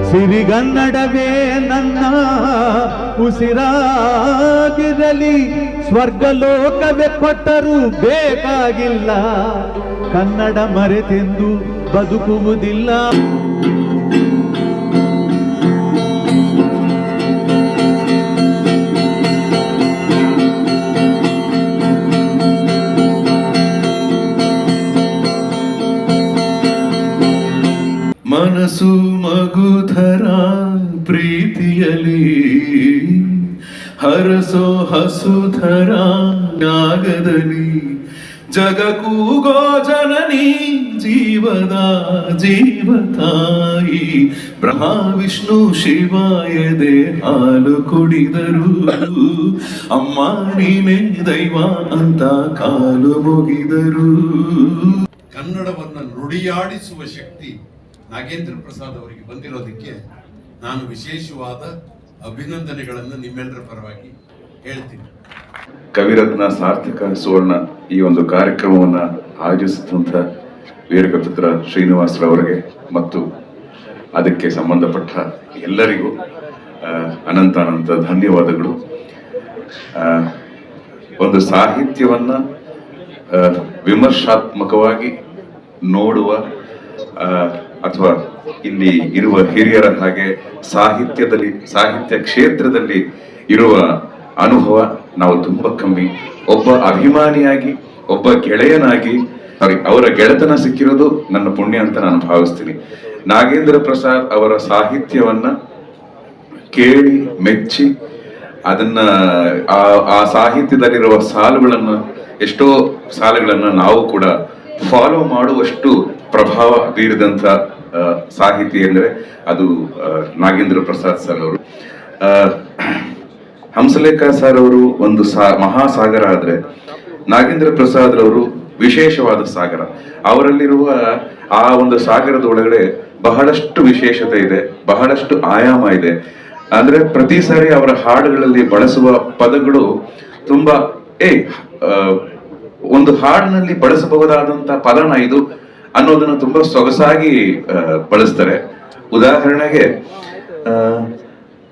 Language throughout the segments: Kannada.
ಸಿರಿಗನ್ನಡವೇ ನನ್ನ ಉಸಿರಾಗಿರಲಿ, ಸ್ವರ್ಗಲೋಕವೇ ಕೊಟ್ಟರೂ ಬೇಕಾಗಿಲ್ಲ, ಕನ್ನಡ ಮರೆತೆಂದು ಬದುಕುವುದಿಲ್ಲ. ಮನಸ್ಸು ಮಗುಧರ ಪ್ರೀತಿಯಲಿ ಹರಸೋ ಹಸುಧರ ನಾಗದಲ್ಲಿ ಜಗಕೂಗೋ ಜನನಿ ಜೀವದ ಜೀವತಾಯಿ ಬ್ರಹ್ಮ ವಿಷ್ಣು ಶಿವಾಯದೆ ಹಾಲು ಕುಡಿದರು ಅಮ್ಮ ನೀನೇ ದೈವ ಅಂತ ಕಾಲು ಮುಗಿದರು. ಕನ್ನಡವನ್ನು ನುಡಿಯಾಡಿಸುವ ಶಕ್ತಿ ನಾಗೇಂದ್ರ ಪ್ರಸಾದ್ ಅವರಿಗೆ ಬಂದಿರೋದಕ್ಕೆ ನಾನು ವಿಶೇಷವಾದ ಅಭಿನಂದನೆಗಳನ್ನು ನಿಮ್ಮೆಲ್ಲರ ಪರವಾಗಿ ಹೇಳ್ತೀನಿ. ಕವಿರತ್ನ ಸಾರ್ಥಕ ಸುವರ್ಣ ಈ ಒಂದು ಕಾರ್ಯಕ್ರಮವನ್ನು ಆಯೋಜಿಸಿದಂಥ ವೀರಕಪುತ್ರ ಶ್ರೀನಿವಾಸರವರಿಗೆ ಮತ್ತು ಅದಕ್ಕೆ ಸಂಬಂಧಪಟ್ಟ ಎಲ್ಲರಿಗೂ ಅನಂತ ಧನ್ಯವಾದಗಳು. ಒಂದು ಸಾಹಿತ್ಯವನ್ನ ವಿಮರ್ಶಾತ್ಮಕವಾಗಿ ನೋಡುವ ಅಥವಾ ಇಲ್ಲಿ ಇರುವ ಹಿರಿಯರ ಹಾಗೆ ಸಾಹಿತ್ಯ ಕ್ಷೇತ್ರದಲ್ಲಿ ಇರುವ ಅನುಭವ ನಾವು ತುಂಬಾ ಕಮ್ಮಿ. ಒಬ್ಬ ಅಭಿಮಾನಿಯಾಗಿ, ಒಬ್ಬ ಗೆಳೆಯನಾಗಿ ಅವರ ಗೆಳೆತನ ಸಿಕ್ಕಿರೋದು ನನ್ನ ಪುಣ್ಯ ಅಂತ ನಾನು ಭಾವಿಸ್ತೀನಿ. ನಾಗೇಂದ್ರ ಪ್ರಸಾದ್ ಅವರ ಸಾಹಿತ್ಯವನ್ನ ಕೇಳಿ ಮೆಚ್ಚಿ ಅದನ್ನ ಆ ಸಾಹಿತ್ಯದಲ್ಲಿರುವ ಎಷ್ಟೋ ಸಾಲುಗಳನ್ನ ನಾವು ಕೂಡ ಫಾಲೋ ಮಾಡುವಷ್ಟು ಪ್ರಭಾವ ಬೀರಿದಂತ ಸಾಹಿತಿ ಅಂದ್ರೆ ಅದು ನಾಗೇಂದ್ರ ಪ್ರಸಾದ್ ಸರ್ ಅವರು. ಹಂಸಲೇಖ ಸರ್ ಅವರು ಒಂದು ಮಹಾಸಾಗರ ಆದ್ರೆ ನಾಗೇಂದ್ರ ಪ್ರಸಾದ್ ರವರು ವಿಶೇಷವಾದ ಸಾಗರ. ಅವರಲ್ಲಿರುವ ಆ ಒಂದು ಸಾಗರದ ಒಳಗಡೆ ಬಹಳಷ್ಟು ವಿಶೇಷತೆ ಇದೆ, ಬಹಳಷ್ಟು ಆಯಾಮ ಇದೆ. ಅಂದ್ರೆ ಪ್ರತಿ ಸಾರಿ ಅವರ ಹಾಡುಗಳಲ್ಲಿ ಬಳಸುವ ಪದಗಳು ತುಂಬಾ ಒಂದು ಹಾಡಿನಲ್ಲಿ ಬಳಸಬಹುದಾದಂತ ಪದನ ಇದು ಅನ್ನೋದನ್ನ ತುಂಬಾ ಸೊಗಸಾಗಿ ಬಳಸ್ತಾರೆ. ಉದಾಹರಣೆಗೆ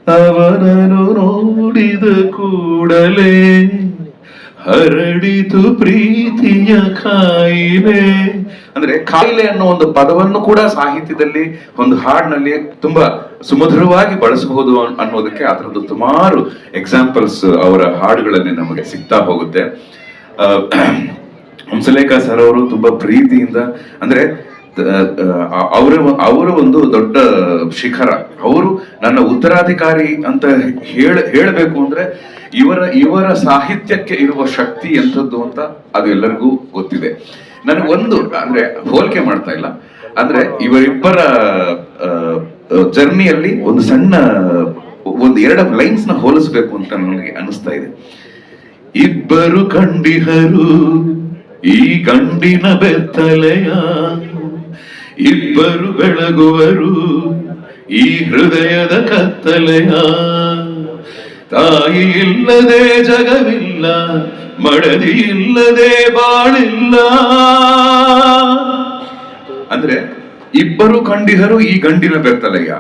ಅವನನ್ನು ನೋಡಿದ ಕೂಡಲೇ ಹರಡಿತು ಪ್ರೀತಿಯ ಕಾಯಿಲೆ. ಅಂದ್ರೆ ಕಾಯಿಲೆ ಅನ್ನೋ ಒಂದು ಪದವನ್ನು ಕೂಡ ಸಾಹಿತ್ಯದಲ್ಲಿ ಒಂದು ಹಾಡಿನಲ್ಲಿ ತುಂಬಾ ಸುಮಧುರವಾಗಿ ಬಳಸಬಹುದು ಅನ್ನೋದಕ್ಕೆ ಅದರದ್ದು ಸುಮಾರು ಎಕ್ಸಾಂಪಲ್ಸ್ ಅವರ ಹಾಡುಗಳಲ್ಲಿ ನಮಗೆ ಸಿಗ್ತಾ ಹೋಗುತ್ತೆ. ಹಂಸಲೇಖ ಸರ್ ಅವರು ತುಂಬಾ ಪ್ರೀತಿಯಿಂದ, ಅಂದ್ರೆ ಅವರ ಒಂದು ದೊಡ್ಡ ಶಿಖರ. ಅವರು ನನ್ನ ಉತ್ತರಾಧಿಕಾರಿ ಅಂತ ಹೇಳಬೇಕು ಅಂದ್ರೆ ಇವರ ಸಾಹಿತ್ಯಕ್ಕೆ ಇರುವ ಶಕ್ತಿ ಎಂಥದ್ದು ಅಂತ ಅದು ಎಲ್ಲರಿಗೂ ಗೊತ್ತಿದೆ. ನನಗೊಂದು ಅಂದ್ರೆ ಹೋಲಿಕೆ ಮಾಡ್ತಾ ಇಲ್ಲ, ಅಂದ್ರೆ ಇವರಿಬ್ಬರ ಜರ್ನಿಯಲ್ಲಿ ಒಂದು ಸಣ್ಣ ಎರಡು ಲೈನ್ಸ್ ನ ಹೋಲಿಸ್ಬೇಕು ಅಂತ ನನಗೆ ಅನಿಸ್ತಾ ಇದೆ. ಇಬ್ಬರು ಕಂಡಿಹರು ಈ ಗಂಡಿನ ಬೆತ್ತಲೆಯ, ಇಬ್ಬರು ಬೆಳಗುವರು ಈ ಹೃದಯದ ಕತ್ತಲೆಯ, ತಾಯಿ ಇಲ್ಲದೆ ಜಗವಿಲ್ಲ, ಮಡದಿ ಇಲ್ಲದೆ ಬಾಳಿಲ್ಲ. ಅಂದ್ರೆ ಇಬ್ಬರು ಕಂಡಿಹರು ಈ ಗಂಡಿನ ಬೆತ್ತಲೆಯ,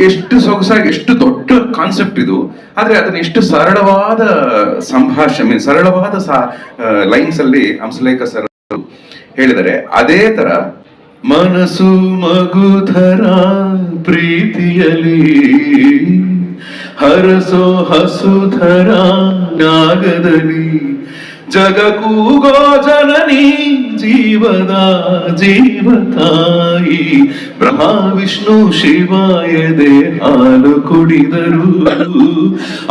ಎಷ್ಟು ಸೊಗಸಾಗಿ, ಎಷ್ಟು ದೊಡ್ಡ ಕಾನ್ಸೆಪ್ಟ್ ಇದು. ಆದ್ರೆ ಅದನ್ನ ಎಷ್ಟು ಸರಳವಾದ ಸಂಭಾಷಣೆ, ಸರಳವಾದ ಲೈನ್ಸ್ ಅಲ್ಲಿ ಹಂಸಲೇಖ ಸರ್ ಹೇಳಿದರೆ. ಅದೇ ತರ ಮನಸ್ಸು ಮಗುಧರ ಪ್ರೀತಿಯಲಿ ಹರಸೋ ಹಸುಧರ ನಾಗದಲ್ಲಿ ಜಗಕೂಗೋ ಜನನಿ ಜೀವದ ಜೀವತಾಯಿ ಬ್ರಹ್ಮ ವಿಷ್ಣು ಶಿವಾಯದೆ ಹಾಲು ಕುಡಿದರು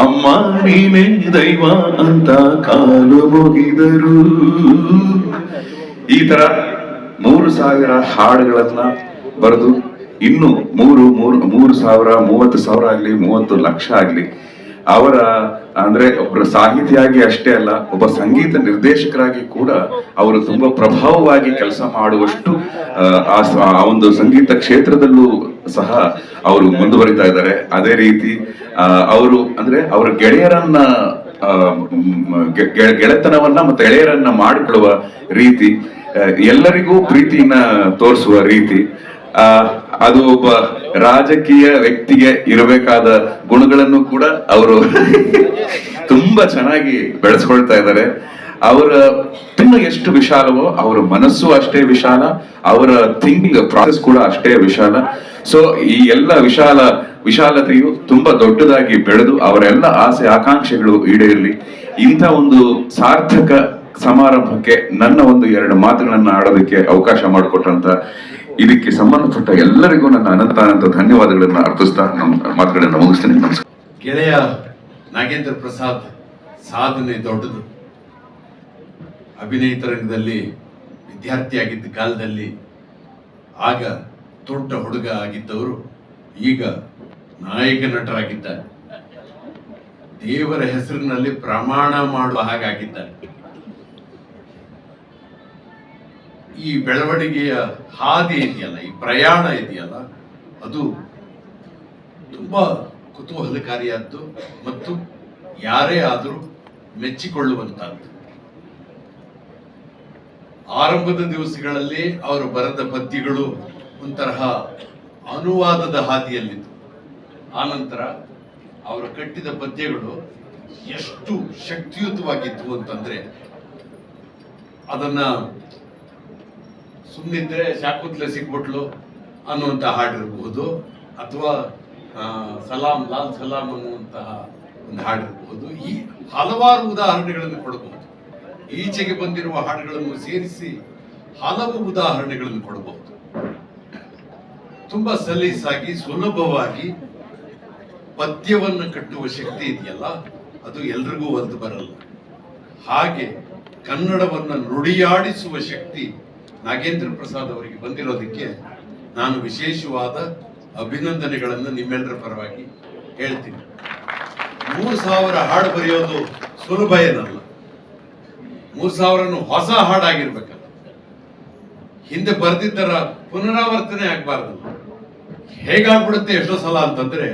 ಅಮ್ಮ ನೀನೇ ದೈವ ಅಂತ ಕಾಲು ಮುಗಿದರು. ಈ ತರ 3,000 ಹಾಡುಗಳನ್ನ ಬರೆದು ಇನ್ನು 3,000 30,000 ಆಗ್ಲಿ 30 ಲಕ್ಷ ಆಗ್ಲಿ ಅವರ ಅಂದ್ರೆ ಒಬ್ಬರ ಸಾಹಿತಿಯಾಗಿ ಅಷ್ಟೇ ಅಲ್ಲ, ಒಬ್ಬ ಸಂಗೀತ ನಿರ್ದೇಶಕರಾಗಿ ಕೂಡ ಅವರು ತುಂಬಾ ಪ್ರಭಾವವಾಗಿ ಕೆಲಸ ಮಾಡುವಷ್ಟು ಆ ಒಂದು ಸಂಗೀತ ಕ್ಷೇತ್ರದಲ್ಲೂ ಸಹ ಅವರು ಮುಂದುವರಿತಾ ಇದ್ದಾರೆ. ಅದೇ ರೀತಿ ಅವರು ಅಂದ್ರೆ ಅವರ ಗೆಳೆಯರನ್ನ ಗೆಳೆತನವನ್ನ ಮತ್ತೆ ಗೆಳೆಯರನ್ನ ಮಾಡಿಕೊಳ್ಳುವ ರೀತಿ, ಎಲ್ಲರಿಗೂ ಪ್ರೀತಿಯನ್ನ ತೋರಿಸುವ ರೀತಿ, ಅದು ಒಬ್ಬ ರಾಜಕೀಯ ವ್ಯಕ್ತಿಗೆ ಇರಬೇಕಾದ ಗುಣಗಳನ್ನು ಕೂಡ ಅವರು ತುಂಬಾ ಚೆನ್ನಾಗಿ ಬೆಳೆಸ್ಕೊಳ್ತಾ ಇದ್ದಾರೆ. ಅವರ ಇನ್ನು ಎಷ್ಟು ವಿಶಾಲವೋ ಅವರ ಮನಸ್ಸು ಅಷ್ಟೇ ವಿಶಾಲ, ಅವರ ಥಿಂಕಿಂಗ್ ಪ್ರಾಸೆಸ್ ಕೂಡ ಅಷ್ಟೇ ವಿಶಾಲ. ಸೊ ಈ ಎಲ್ಲ ವಿಶಾಲತೆಯು ತುಂಬಾ ದೊಡ್ಡದಾಗಿ ಬೆಳೆದು ಅವರೆಲ್ಲ ಆಸೆ ಆಕಾಂಕ್ಷೆಗಳು ಈಡೇರಲಿ. ಇಂಥ ಒಂದು ಸಾರ್ಥಕ ಸಮಾರಂಭಕ್ಕೆ ನನ್ನ ಒಂದು 2 ಮಾತುಗಳನ್ನ ಆಡೋದಕ್ಕೆ ಅವಕಾಶ ಮಾಡಿಕೊಟ್ಟಂತ ಇದಕ್ಕೆ ಸಂಬಂಧಪಟ್ಟ ಎಲ್ಲರಿಗೂ ನನ್ನ ಅನಂತ ಧನ್ಯವಾದಗಳನ್ನ ಅರ್ಪಿಸ್ತಾ ನಮ್ಮ ಮಾತುಗಳನ್ನ ಮುಗಿಸ್ತೀನಿ. ನಮಸ್ಕಾರ. ಗೆಳೆಯ ನಾಗೇಂದ್ರ ಪ್ರಸಾದ್ ಸಾಧನೆ ದೊಡ್ಡದು. ಅಭಿನಯ ರಂಗದಲ್ಲಿ ವಿದ್ಯಾರ್ಥಿಯಾಗಿದ್ದ ಕಾಲದಲ್ಲಿ ಆಗ ದೊಡ್ಡ ಹುಡುಗ ಆಗಿದ್ದವರು ಈಗ ನಾಯಕ ನಟರಾಗಿದ್ದಾರೆ. ದೇವರ ಹೆಸರಿನಲ್ಲಿ ಪ್ರಮಾಣ ಮಾಡುವ ಹಾಗಾಗಿದ್ದಾರೆ. ಈ ಬೆಳವಣಿಗೆಯ ಹಾದಿ ಇದೆಯಲ್ಲ, ಈ ಪ್ರಯಾಣ ಇದೆಯಲ್ಲ, ಅದು ತುಂಬಾ ಕುತೂಹಲಕಾರಿಯಾದ್ದು ಮತ್ತು ಯಾರೇ ಆದರೂ ಮೆಚ್ಚಿಕೊಳ್ಳುವಂತಹದ್ದು. ಆರಂಭದ ದಿವಸಗಳಲ್ಲಿ ಅವರು ಬರೆದ ಪದ್ಯಗಳು ಒಂತರಹ ಅನುವಾದದ ಹಾದಿಯಲ್ಲಿತ್ತು. ಆನಂತರ ಅವರು ಕಟ್ಟಿದ ಪದ್ಯಗಳು ಎಷ್ಟು ಶಕ್ತಿಯುತವಾಗಿದ್ವು ಅಂತಂದ್ರೆ, ಅದನ್ನ ಸುಮ್ಮನಿದ್ರೆ ಶಾಕುತ್ಲೆ ಸಿಕ್ಬಿಟ್ಲು ಅನ್ನುವಂತ ಹಾಡಿರಬಹುದು, ಅಥವಾ ಸಲಾಂ ಲಾಲ್ ಸಲಾಂ ಅನ್ನುವಂತಹ ಒಂದು ಹಾಡಿರಬಹುದು. ಈ ಹಲವಾರು ಉದಾಹರಣೆಗಳನ್ನು ಕೊಡಬಹುದು. ಈಚೆಗೆ ಬಂದಿರುವ ಹಾಡುಗಳನ್ನು ಸೇರಿಸಿ ಹಲವು ಉದಾಹರಣೆಗಳನ್ನು ಕೊಡಬಹುದು. ತುಂಬಾ ಸಲೀಸಾಗಿ ಸುಲಭವಾಗಿ ಪದ್ಯವನ್ನು ಕಟ್ಟುವ ಶಕ್ತಿ ಇದೆಯಲ್ಲ, ಅದು ಎಲ್ರಿಗೂ ಒಲಿದು ಬರಲ್ಲ. ಹಾಗೆ ಕನ್ನಡವನ್ನ ನುಡಿಯಾಡಿಸುವ ಶಕ್ತಿ ನಾಗೇಂದ್ರ ಪ್ರಸಾದ್ ಅವರಿಗೆ ಬಂದಿರೋದಕ್ಕೆ ನಾನು ವಿಶೇಷವಾದ ಅಭಿನಂದನೆಗಳನ್ನು ನಿಮ್ಮೆಲ್ಲರ ಪರವಾಗಿ ಹೇಳ್ತೀನಿ. 3000 ಹಾಡು ಬರೆಯೋದು ಸುಲಭ ಏನಲ್ಲ. 3000 ಹೊಸ ಹಾಡಾಗಿರ್ಬೇಕಲ್ಲ, ಹಿಂದೆ ಬರೆದಿದ್ದರ ಪುನರಾವರ್ತನೆ ಆಗ್ಬಾರ್ದಲ್ಲ. ಹೇಗಾಗ್ಬಿಡುತ್ತೆ ಎಷ್ಟೋ ಸಲ ಅಂತಂದ್ರೆ,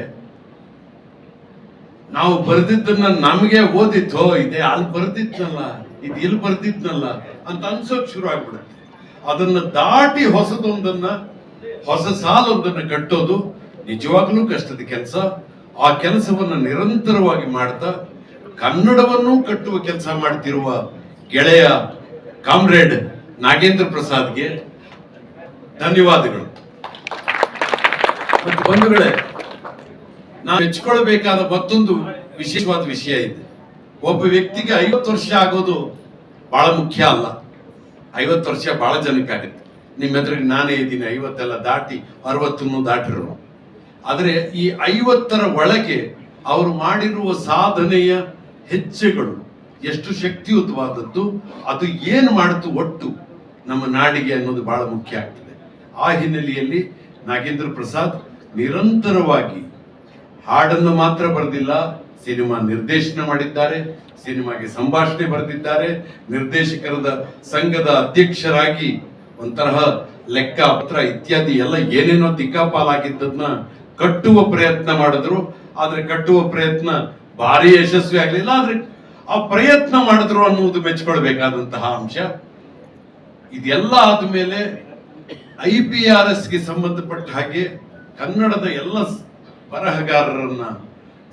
ನಾವು ಬರೆದಿದ್ದನ್ನ ನಮಗೆ ಓದಿತ್ತೋ ಇದೆ ಅಲ್ಲಿ ಬರ್ದಿದ್ನಲ್ಲ, ಇದು ಇಲ್ಲಿ ಬರ್ದಿದ್ನಲ್ಲ ಅಂತ ಅನ್ಸೋಕ್ ಶುರು ಆಗ್ಬಿಡುತ್ತೆ. ಅದನ್ನ ದಾಟಿ ಹೊಸ ಸಾಲೊಂದನ್ನ ಕಟ್ಟೋದು ನಿಜವಾಗ್ಲೂ ಕಷ್ಟದ ಕೆಲಸ. ಆ ಕೆಲಸವನ್ನ ನಿರಂತರವಾಗಿ ಮಾಡ್ತಾ ಕನ್ನಡವನ್ನು ಕಟ್ಟುವ ಕೆಲಸ ಮಾಡ್ತಿರುವ ಗೆಳೆಯ ಕಾಮ್ರೇಡ್ ನಾಗೇಂದ್ರ ಪ್ರಸಾದ್ಗೆ ಧನ್ಯವಾದಗಳು. ಮತ್ತು ಬಂಧುಗಳೇ, ನಾವು ಮೆಚ್ಚಿಕೊಳ್ಳಬೇಕಾದ ಮತ್ತೊಂದು ವಿಶೇಷವಾದ ವಿಷಯ ಇದೆ. ಒಬ್ಬ ವ್ಯಕ್ತಿಗೆ 50 ವರ್ಷ ಆಗೋದು ಬಹಳ ಮುಖ್ಯ ಅಲ್ಲ. 50 ವರ್ಷ ಬಹಳ ಜನಕ್ಕಾಗುತ್ತೆ. ನಿಮ್ಮ ಎದುರಿಗೆ ನಾನೇ ಇದ್ದೀನಿ, 50 ಎಲ್ಲ ದಾಟಿ 60 ದಾಟಿರೋ. ಆದರೆ ಈ 50ರ ಒಳಗೆ ಅವರು ಮಾಡಿರುವ ಸಾಧನೆಯ ಹೆಜ್ಜೆಗಳು ಎಷ್ಟು ಶಕ್ತಿಯುತವಾದದ್ದು, ಅದು ಏನು ಮಾಡಿತು ಒಟ್ಟು ನಮ್ಮ ನಾಡಿಗೆ ಅನ್ನೋದು ಬಹಳ ಮುಖ್ಯ ಆಗ್ತದೆ. ಆ ಹಿನ್ನೆಲೆಯಲ್ಲಿ ನಾಗೇಂದ್ರ ಪ್ರಸಾದ್ ನಿರಂತರವಾಗಿ ಹಾಡನ್ನು ಮಾತ್ರ ಬರೆದಿಲ್ಲ, ಸಿನಿಮಾ ನಿರ್ದೇಶನ ಮಾಡಿದ್ದಾರೆ, ಸಿನಿಮಾಗೆ ಸಂಭಾಷಣೆ ಬರೆದಿದ್ದಾರೆ, ನಿರ್ದೇಶಕರದ ಸಂಘದ ಅಧ್ಯಕ್ಷರಾಗಿ ಒಂತರಹ ಲೆಕ್ಕ ಪತ್ರ ಇತ್ಯಾದಿ ಎಲ್ಲ ಏನೇನೋ ದಿಕ್ಕಾಪಾಲಾಗಿದ್ದನ್ನ ಕಟ್ಟುವ ಪ್ರಯತ್ನ ಮಾಡಿದ್ರು. ಆದ್ರೆ ಕಟ್ಟುವ ಪ್ರಯತ್ನ ಭಾರಿ ಯಶಸ್ವಿ ಆಗ್ಲಿಲ್ಲ. ಆದ್ರೆ ಆ ಪ್ರಯತ್ನ ಮಾಡಿದ್ರು ಅನ್ನುವುದು ಮೆಚ್ಚಿಕೊಳ್ಬೇಕಾದಂತಹ ಅಂಶ. ಇದೆಲ್ಲ ಆದ್ಮೇಲೆ IPRS ಗೆ ಸಂಬಂಧಪಟ್ಟ ಹಾಗೆ ಕನ್ನಡದ ಎಲ್ಲ ಬರಹಗಾರರನ್ನ,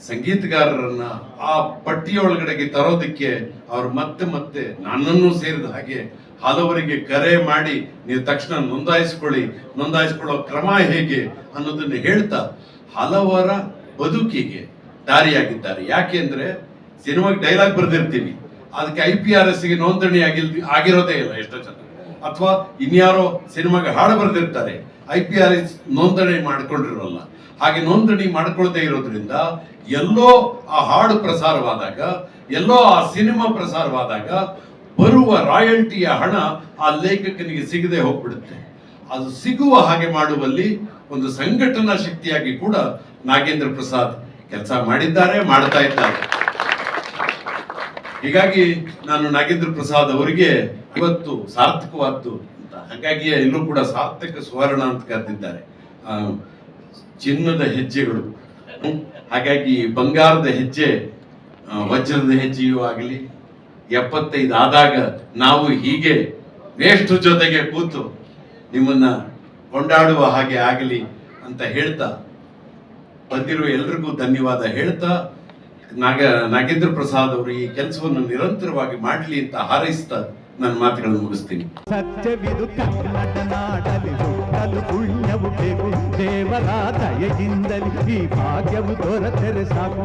ಸಂಗೀತಗಾರರನ್ನ ಆ ಪಟ್ಟಿಯೊಳಗಡೆಗೆ ತರೋದಕ್ಕೆ ಅವರು ಮತ್ತೆ ನನ್ನನ್ನು ಸೇರಿದ ಹಾಗೆ ಹಲವರಿಗೆ ಕರೆ ಮಾಡಿ ನೀವು ತಕ್ಷಣ ನೋಂದಾಯಿಸಿಕೊಳ್ಳೋ ಕ್ರಮ ಹೇಗೆ ಅನ್ನೋದನ್ನ ಹೇಳ್ತಾ ಹಲವರ ಬದುಕಿಗೆ ದಾರಿಯಾಗಿದ್ದಾರೆ. ಯಾಕೆಂದ್ರೆ ಸಿನಿಮಾಗೆ ಡೈಲಾಗ್ ಬರೆದಿರ್ತೀವಿ, ಅದಕ್ಕೆ IPRS ಗೆ ನೋಂದಣಿ ಆಗಿರೋದೇ ಇಲ್ಲ ಎಷ್ಟೋ ಜನ, ಅಥವಾ ಇನ್ಯಾರೋ ಸಿನಿಮಾಗೆ ಹಾಡು ಬರೆದಿರ್ತಾರೆ, IPRS ನೋಂದಣಿ ಮಾಡ್ಕೊಂಡಿರೋಲ್ಲ. ಹಾಗೆ ನೋಂದಣಿ ಮಾಡ್ಕೊಳ್ದೇ ಇರೋದ್ರಿಂದ ಎಲ್ಲೋ ಆ ಹಾಡು ಪ್ರಸಾರವಾದಾಗ, ಎಲ್ಲೋ ಆ ಸಿನಿಮಾ ಪ್ರಸಾರವಾದಾಗ ಬರುವ ರಾಯಲ್ಟಿಯ ಹಣ ಆ ಲೇಖಕನಿಗೆ ಸಿಗದೆ ಹೋಗ್ಬಿಡುತ್ತೆ. ಅದು ಸಿಗುವ ಹಾಗೆ ಮಾಡುವಲ್ಲಿ ಒಂದು ಸಂಘಟನಾ ಶಕ್ತಿಯಾಗಿ ಕೂಡ ನಾಗೇಂದ್ರ ಪ್ರಸಾದ್ ಕೆಲಸ ಮಾಡಿದ್ದಾರೆ, ಮಾಡ್ತಾ ಇದ್ದಾರೆ. ಹೀಗಾಗಿ ನಾನು ನಾಗೇಂದ್ರ ಪ್ರಸಾದ್ ಅವರಿಗೆ ಇವತ್ತು ಸಾರ್ಥಕವಾದ್ದು ಅಂತ, ಹಾಗಾಗಿಯೇ ಎಲ್ಲೂ ಕೂಡ ಸಾರ್ಥಕ ಸುವರ್ಣ ಅಂತ ಕರೆದಿದ್ದಾರೆ. ಚಿನ್ನದ ಹೆಜ್ಜೆಗಳು, ಹಾಗಾಗಿ ಬಂಗಾರದ ಹೆಜ್ಜೆ, ವಜ್ರದ ಹೆಜ್ಜೆಯೂ ಆಗಲಿ, 75 ಆದಾಗ ನಾವು ಹೀಗೆ ವೇಷ್ಟು ಜೊತೆಗೆ ಕೂತು ನಿಮ್ಮನ್ನ ಕೊಂಡಾಡುವ ಹಾಗೆ ಆಗಲಿ ಅಂತ ಹೇಳ್ತಾ ಬಂದಿರುವ ಎಲ್ರಿಗೂ ಧನ್ಯವಾದ ಹೇಳ್ತಾ ನಾಗೇಂದ್ರ ಪ್ರಸಾದ್ ಅವರು ಈ ಕೆಲಸವನ್ನು ನಿರಂತರವಾಗಿ ಮಾಡಲಿ ಅಂತ ಹಾರೈಸ್ತಾ ನನ್ನ ಮಾತುಗಳನ್ನು ಮುಗಿಸ್ತೀನಿ. ಸತ್ಯವಿದು ಕನ್ನಡ ನಾಡಲಿ ಹುಟ್ಟಲು ಪುಣ್ಯವು ಬೇಕು, ದೇವರ ದಯೆಯಿಂದಲಿ ಈ ಭಾಗ್ಯವು ದೊರೆತರೆ ಸಾಕು.